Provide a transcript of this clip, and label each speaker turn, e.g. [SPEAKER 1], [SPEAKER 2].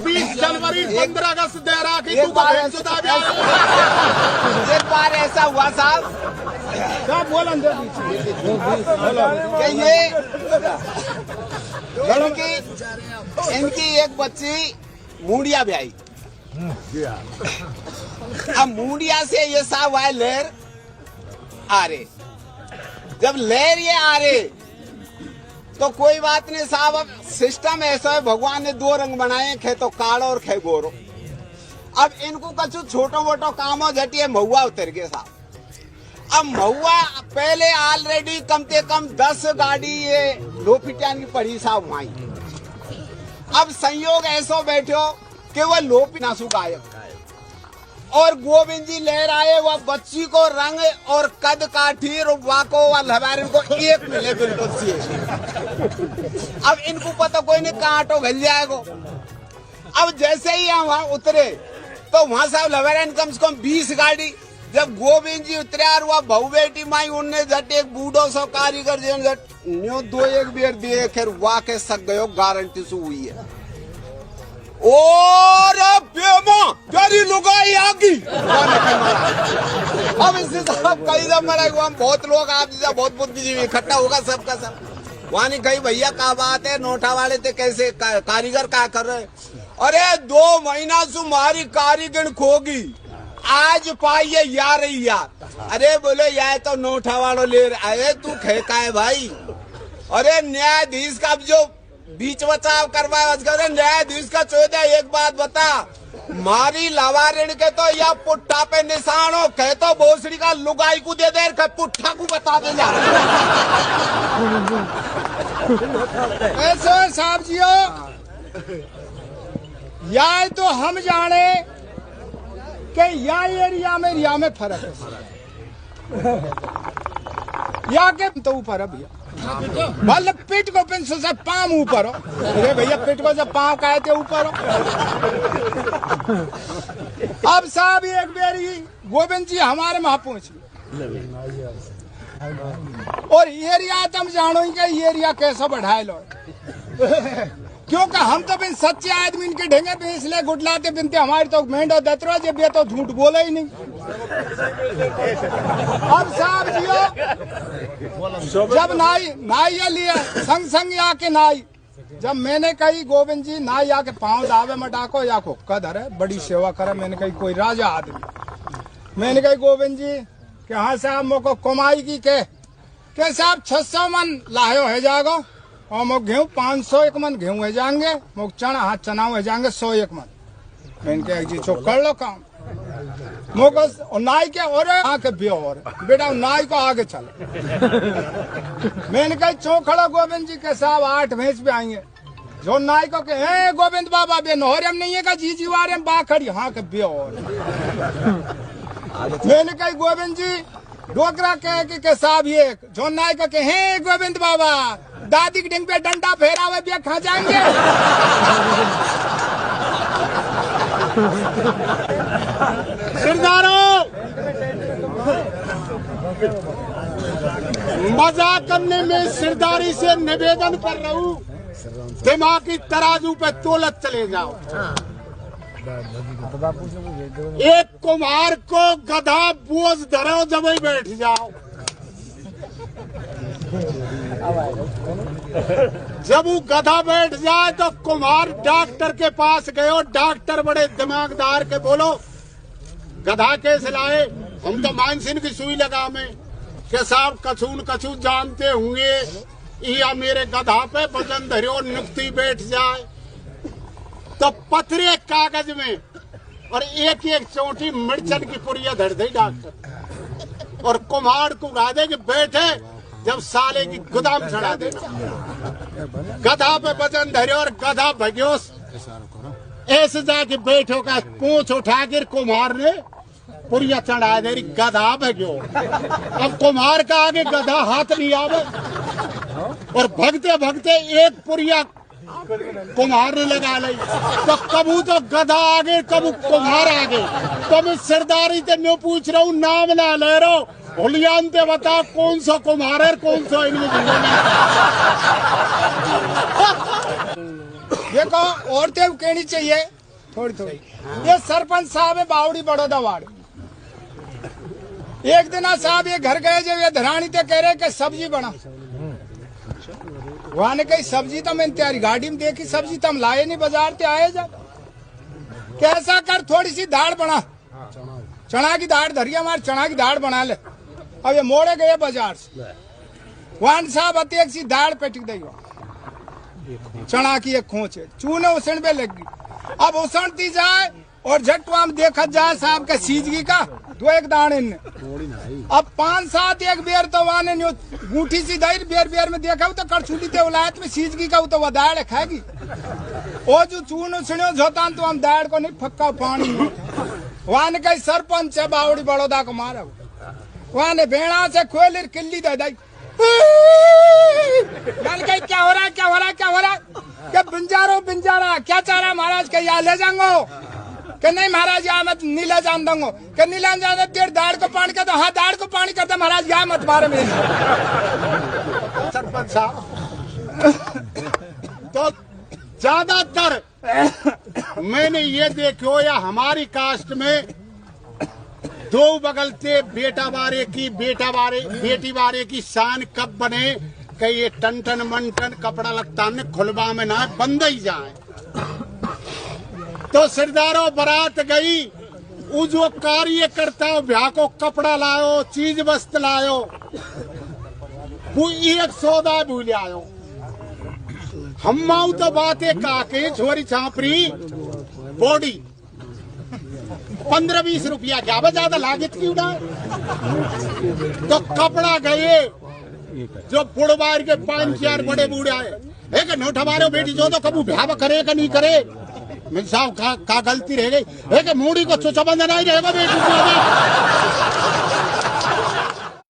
[SPEAKER 1] 20 जनवरी 15 अगस्त दे रहा कि
[SPEAKER 2] एक बार ऐसा हुआ साहब कि इनकी एक बच्ची मूंडिया भी आई। अब मूंडिया से ये साहब आए लहर आ रहे। जब लहर ये आ रहे तो कोई बात नहीं साहब, अब सिस्टम ऐसा है, भगवान ने 2 रंग बनाए, खे तो कालो और खे गोरो। अब इनको कछु छोटो मोटो कामो झटिए महुआ उतर गए साहब। अब महुआ पहले ऑलरेडी कम से कम 10 गाड़ी ये लोपिटियान की पड़ी साहब वहीं। अब संयोग ऐसा बैठो कि वह लोपी नासू गायब और गोविंद जी लहर आए, वह बच्ची को रंग और कद काठी वाको व लहबारिन को एक मिले बिल्कुल सी। अब इनको पता कोई नहीं कहाँ ऑटो घल जाएगा। अब जैसे ही हम वहां उतरे तो वहां साहब लहबारिन कम से कम 20 गाड़ी। जब गोविंद जी उतरे और वह बहु बेटी माई उनने झट एक बूढ़ो सो कारीगर जी झट न्यो 2-1 बेर दिए, खैर वाह के सक गयो, गारंटी से हुई है। और तेरी लुगाई आगी। अब इससे साहब कई दम मरा, बहुत लोग आप जैसा बहुत बुद्धिजीवी इकट्ठा होगा सबका सब। वहां नहीं कही भैया क्या बात है, नोटा वाले थे कैसे कारीगर क्या कर रहे। अरे 2 महीना से हमारी कारीगर खोगी, आज पाइए यार यार। अरे बोले यार तो नोटा वालों ले अरे तू खेका है भाई। अरे न्यायाधीश का जो बीच बचाव करवाया न्यायाधीश का 14। एक बात बता, मारी लवारिण के तो या पुट्ठा पे निशान हो, कहे तो भोसड़ी का लुगाई को दे दे, पुट्ठा को बता दे जा।
[SPEAKER 3] ऐसे साहब जियो या तो हम जाने कि या एरिया में फर्क है या के तो ऊपर है भैया। बल पीठ को पिंसो से पाम ऊपर हो। अरे भैया पीठ को जब पाँव कहते ऊपर हो। अब साहब एक बेरी गोविंद जी हमारे वहां पहुंची और एरिया तुम जानो कि एरिया कैसा बढ़ाए लो। क्योंकि हम तो बिन सच्चे आदमी इनके ढेंगे पे इसलिए गुटलाते बिनते हमारी तो मेंढो दतरो जब ये तो झूठ बोला ही नहीं। अब साहब जियो जब नाई लिया संग आके नाई, जब मैंने कही गोविंद जी नाई आके पाँव दावे में डाको या को कदर है बड़ी सेवा करे। मैंने कही कोई राजा आदमी। मैंने कही गोविंद जी कि हाँ साहब मोको कमाई की के साहब 600 मन लायो है जागो और मोक गेहूँ 501 मन गेहूँ है जाएंगे, मोक चना हाँ चनाव है जाएंगे 101 मन। मैंने कहा जी चो कर लो काम मोको नाई के और आके बियो और बेटा नाई को आगे चलो। मैंने कहा चो खड़ो गोविंद जी के साहब 8 भैंस पे आएंगे। जो नाई को के हे गोविंद बाबा बे नोहरम नहीं है का जी वारे बा खड़ी हाँ के बियो और। मैंने कहा गोविंद जी डोकरा के साहब ये जो नाई को के हे गोविंद बाबा दादी की डिंग पे डंडा फेरा हुए भी खा जाएंगे।
[SPEAKER 1] सरदारों मजाक करने में सरदारी से निवेदन कर रहा हूँ, दिमागी तराजू पे तोलत चले जाओ। एक कुम्हार को गधा बोझ धरो जब ही बैठ जाओ। जब वो गधा बैठ जाए तो कुम्हार डॉक्टर के पास गयो। डॉक्टर बड़े दिमागदार के बोलो गधा कैसे लाए। हम तो मानसिन की सुई लगा में के साहब कछू जानते होंगे या मेरे गधा पे वजन धरो नुक्ति बैठ जाए तो पथरे कागज में और एक चोटी मिर्चन की पुड़िया धर दे डॉक्टर और कुम्हार को उड़ा दे कि बैठे जब साले की गोदाम चढ़ा देना। गधा पे वजन धरे और गधा भग्यो ऐसे जाके बैठो का पूंछ उठा कर कुम्हार ने पुड़िया चढ़ा दे। गधा भग्यो। अब कुम्हार का आगे गधा हाथ नहीं आवे और भगते भगते एक पुड़िया कुम्हार ने लगा ली तो कबू तो गधा आगे कबू कुम्हार आगे। तो मैं सरदारी ते न्यू पूछ रहा हूँ, नाम ना ले रहा हूँ, हुलियान ते बता कौन सा कुम्हार है कौन सा इनमें।
[SPEAKER 3] देखो औरतें कहनी चाहिए थोड़ी थोड़ी। ये सरपंच साहब है बावड़ी बड़ौदा वार्ड। एक दिन साहब ये घर गए जब ये धरानी ते कह रहे कि सब्जी बना। वहां ने कही सब्जी तो मैंने तैयारी गाड़ी में देखी, सब्जी तो हम लाए नहीं, बाजार से आए जब कैसा कर थोड़ी सी दाढ़ बना, चना की दाढ़ धरिया मार, चना की दाढ़ बना ले। अब ये मोड़े गए बाजार से, वान साहब अति एक सी दाढ़ पे टिक दी, चना की एक खोच है, चूने उसण पे लग गई। अब उसणती जाए और झटवा में देखा जाए साहब के सीजगी का दो एक दाने ने। अब 5-7 एक बेर तो वाने गूठी सी दाई बेर बेर में देखा तो कड़छुली ते उलायत में सीजगी का तो वह दाढ़ खाएगी। ओ जो चून उसण्यो जोता तो हम दाढ़ को नहीं फक्का पानी वाने कई सरपंच है बावड़ी बड़ौदा को मारा। वाने भेड़ा से खोलिर किल्ली दे दाई। क्या हो रहा है, क्या हो रहा है, क्या हो रहा है? क्या बिंजारा क्या चाह रहा महाराज? के यहाँ ले जाऊंगो कि नहीं महाराज, यहाँ मत नहीं ले जान दूंगो कि नहीं ले जाने तेरे दाढ़ को पानी करता। हाँ दाढ़ को पानी करता महाराज, यहाँ मत मारे मेरे।
[SPEAKER 1] सरपंच साहब तो ज्यादातर मैंने ये देखो या हमारी कास्ट में दो बगल से बेटी बारे की शान कब बने कि ये टन मंटन कपड़ा लगता ने खुलवा में ना बंद ही जाए। तो सरदारों बारात गई, वो जो कार्य करता हो ब्याह को कपड़ा लायो, चीज वस्त्र लायो, वो एक सौदा भूल आयो। हम तो बातें काके छोरी छापरी बॉडी 15-20 रुपया क्या ज्यादा लागत की उड़ा। तो कपड़ा गए जो बुढ़वार के 5-4 बड़े बूढ़े आए, एक नोट हमारे बेटी जो तो कबू ब्याह करे का नहीं करे। मैं साहब का गलती रह गई है कि मूड़ी को चुचा बंद नहीं रहेगा बेटी